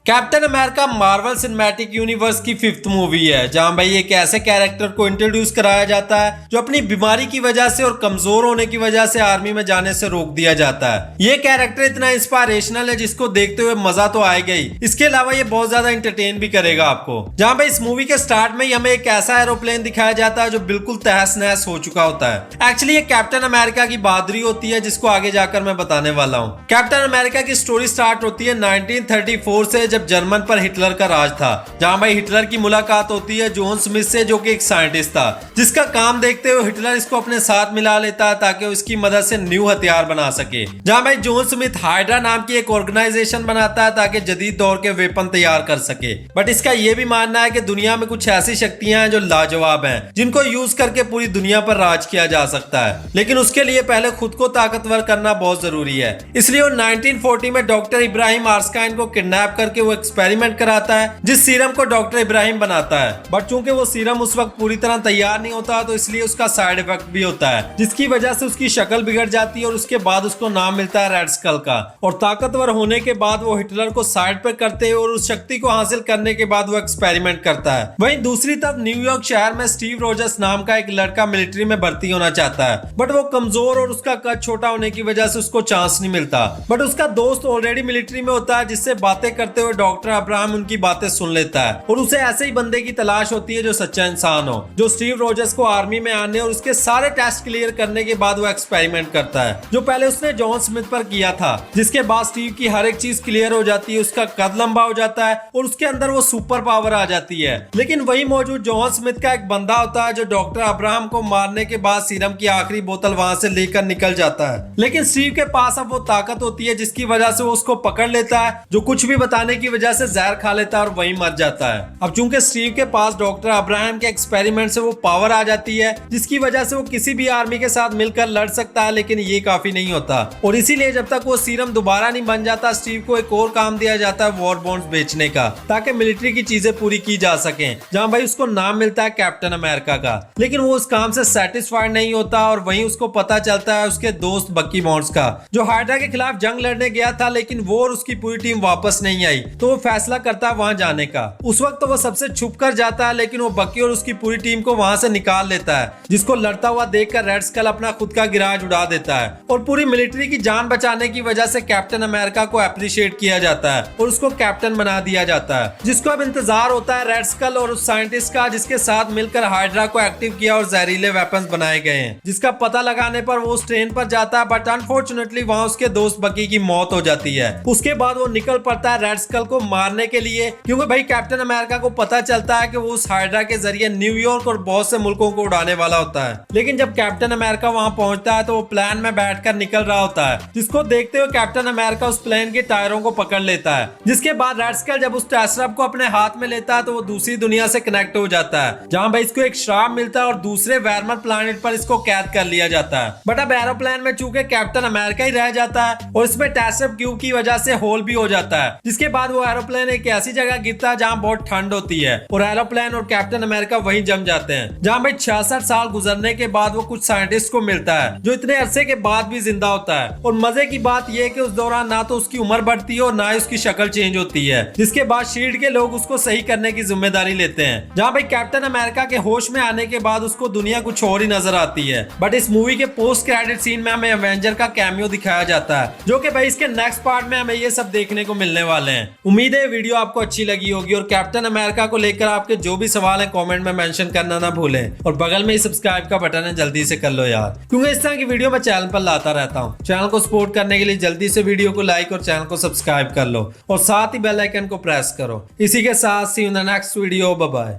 Captain America Marvel cinematic universe की 5th movie है जहां भाई एक ऐसे कैरेक्टर को इंट्रोड्यूस कराया जाता है जो अपनी बीमारी की वजह से और कमजोर होने की वजह से आर्मी में जाने से रोक दिया जाता है। ये कैरेक्टर इतना इंस्पायरेशनल है जिसको देखते हुए मजा तो आएगा ही, इसके अलावा ये बहुत ज्यादा एंटरटेन भी करेगा आपको। जहां भाई इस मूवी के स्टार्ट में ही हमें एक ऐसा एरोप्लेन दिखाया जाता है जो बिल्कुल तहस नहस हो चुका होता है। एक्चुअली ये कैप्टन अमेरिका की बहादुरी होती है जिसको आगे जाकर मैं बताने वाला हूँ। कैप्टन अमेरिका की स्टोरी स्टार्ट होती है 1934 से, जब जर्मन पर हिटलर का राज था। जहां भाई हिटलर की मुलाकात होती है जॉन स्मिथ से, जो कि एक साइंटिस्ट था जिसका काम देखते हुए हिटलर इसको अपने साथ मिला लेता है ताकि उसकी मदद से न्यू हथियार बना सके। जहां भाई जॉन स्मिथ हाइड्रा नाम की एक ऑर्गेनाइजेशन बनाता है ताकि जदीद दौर के वेपन तैयार कर सके। बट इसका यह भी मानना है कि दुनिया में कुछ ऐसी शक्तियां हैं जो लाजवाब हैं, जिनको यूज करके पूरी दुनिया पर राज किया जा सकता है, लेकिन उसके लिए पहले खुद को ताकतवर करना बहुत जरूरी है। इसलिए वो 1940 में डॉक्टर इब्राहिम आर्स्काइन को किडनैप करके वो एक्सपेरिमेंट कराता है जिस सीरम को डॉक्टर इब्राहिम बनाता है। बट चूंकि वो सीरम उस वक्त पूरी तरह तैयार नहीं होता तो इसलिए उसका साइड इफेक्ट भी होता है, जिसकी वजह से उसकी शक्ल बिगड़ जाती है और उसके बाद उसको नाम मिलता है रेड स्कल का। और ताकतवर होने के बाद वो हिटलर को साइड पर करते हैं और उस शक्ति को हासिल करने के बाद वो एक्सपेरिमेंट करता है। वहीं दूसरी तरफ न्यूयॉर्क शहर में स्टीव रोजर्स नाम का एक लड़का मिलिट्री में भर्ती होना चाहता है, बट वो कमजोर और उसका कद छोटा होने की वजह से उसको चांस नहीं मिलता। बट उसका दोस्त ऑलरेडी मिलिट्री में होता है जिससे बातें करते हुए डॉक्टर अब्राहम उनकी बातें सुन लेता है और उसे ऐसे ही बंदे की तलाश होती है जो सच्चा इंसान हो, जो स्टीव रोजर्स को आर्मी में आने और उसके सारे टेस्ट क्लियर करने के बाद वो एक्सपेरिमेंट करता है जो पहले उसने जॉन स्मिथ पर किया था, जिसके बाद स्टीव की हर एक चीज क्लियर हो जाती है, उसका कद लंबा हो जाता है और उसके अंदर वो सुपर पावर आ जाती है। लेकिन वही मौजूद जॉन स्मिथ का एक बंदा होता है जो डॉक्टर अब्राहम को मारने के बाद सीरम की आखिरी बोतल वहां से लेकर निकल जाता है। लेकिन स्टीव के पास अब वो ताकत होती है जिसकी वजह से वो उसको पकड़ लेता है, जो कुछ भी बताने की वजह से जहर खा लेता है और वहीं मर जाता है। अब चूंकि स्टीव के पास डॉक्टर अब्राहम के एक्सपेरिमेंट से वो पावर आ जाती है जिसकी वजह से वो किसी भी आर्मी के साथ मिलकर लड़ सकता है, लेकिन ये काफी नहीं होता और इसीलिए जब तक वो सीरम दोबारा नहीं बन जाता स्टीव को एक और काम दिया जाता है वॉर बॉन्ड्स बेचने का, ताकि मिलिट्री की चीजें पूरी की जा सके। जहां भाई उसको नाम मिलता है कैप्टन अमेरिका का, लेकिन वो उस काम से सेटिस्फाइड नहीं होता और वहीं उसको पता चलता है उसके दोस्त बकी बॉन्ड्स का, जो हाइड्रा के खिलाफ जंग लड़ने गया था, लेकिन वो और उसकी पूरी टीम वापस नहीं आई तो वो फैसला करता है वहां जाने का। उस वक्त तो वो सबसे छुप कर जाता है, लेकिन वो बकी और उसकी पूरी टीम को वहां से निकाल लेता है, जिसको लड़ता हुआ देखकर रेड स्कल अपना खुद का गिराज उड़ा देता है और पूरी मिलिट्री की जान बचाने की वजह से कैप्टन अमेरिका को अप्रिशिएट किया जाता है और उसको कैप्टन बना दिया जाता है, जिसको अब इंतजार होता है रेड स्कल और उस साइंटिस्ट का जिसके साथ मिलकर हाइड्रा को एक्टिव किया और जहरीले वेपन्स बनाए गए हैं, जिसका पता लगाने पर वो उस ट्रेन पर जाता है। बट अनफॉर्चुनेटली वहां उसके दोस्त बकी की मौत हो जाती है। उसके बाद वो निकल पड़ता है रेड स्कल को मारने के लिए, क्योंकि भाई कैप्टन अमेरिका को पता चलता है कि वो उस हाइड्रा के जरिए न्यूयॉर्क और बहुत से मुल्कों को उड़ाने वाला होता है। लेकिन जब कैप्टन अमेरिका वहां पहुंचता है तो वो प्लेन में बैठकर निकल रहा होता है, जिसको देखते हुए कैप्टन अमेरिका उस प्लेन के टायरों को पकड़ लेता है। जिसके बाद रेड स्कल जब उस टेस्ट्रब को अपने हाथ में लेता है तो वो दूसरी दुनिया से कनेक्ट हो जाता है, जहां भाई इसको एक श्राप मिलता है और दूसरे वेरमर प्लैनेट पर इसको कैद कर लिया जाता है। बट अब एरोप्लेन में चूंकि कैप्टन अमेरिका ही रह जाता है और इसमें टेस्ट्रब क्यूब की वजह से होल भी हो जाता है, जिसके बाद वो एरोप्लेन एक ऐसी जगह गिरता है जहां बहुत ठंड होती है और एरोप्लेन और कैप्टन अमेरिका वहीं जम जाते हैं। जहां भाई 66 साल गुजरने के बाद वो कुछ साइंटिस्ट को मिलता है जो इतने अरसे के बाद भी जिंदा होता है। और मजे की बात यह है कि उस दौरान ना तो उसकी उम्र बढ़ती है और ना ही उसकी शक्ल चेंज होती है, जिसके बाद शील्ड के लोग उसको सही करने की जिम्मेदारी लेते हैं। जहां भाई कैप्टन अमेरिका के होश में आने के बाद उसको दुनिया कुछ और ही नजर आती है। बट इस मूवी के पोस्ट क्रेडिट सीन में हमें एवेंजर का कैमियो दिखाया जाता है, जो कि भाई इसके नेक्स्ट पार्ट में हमें ये सब देखने को मिलने वाले हैं। उम्मीद है वीडियो आपको अच्छी लगी होगी और कैप्टन अमेरिका को लेकर आपके जो भी सवाल है कमेंट में मेंशन करना ना भूलें और बगल में ही सब्सक्राइब का बटन है, जल्दी से कर लो यार, क्योंकि इस तरह की वीडियो मैं चैनल पर लाता रहता हूँ। चैनल को सपोर्ट करने के लिए जल्दी से वीडियो को लाइक और चैनल को सब्सक्राइब कर लो और साथ ही बेल आइकन को प्रेस करो। इसी के साथ see you in the next video, bye bye.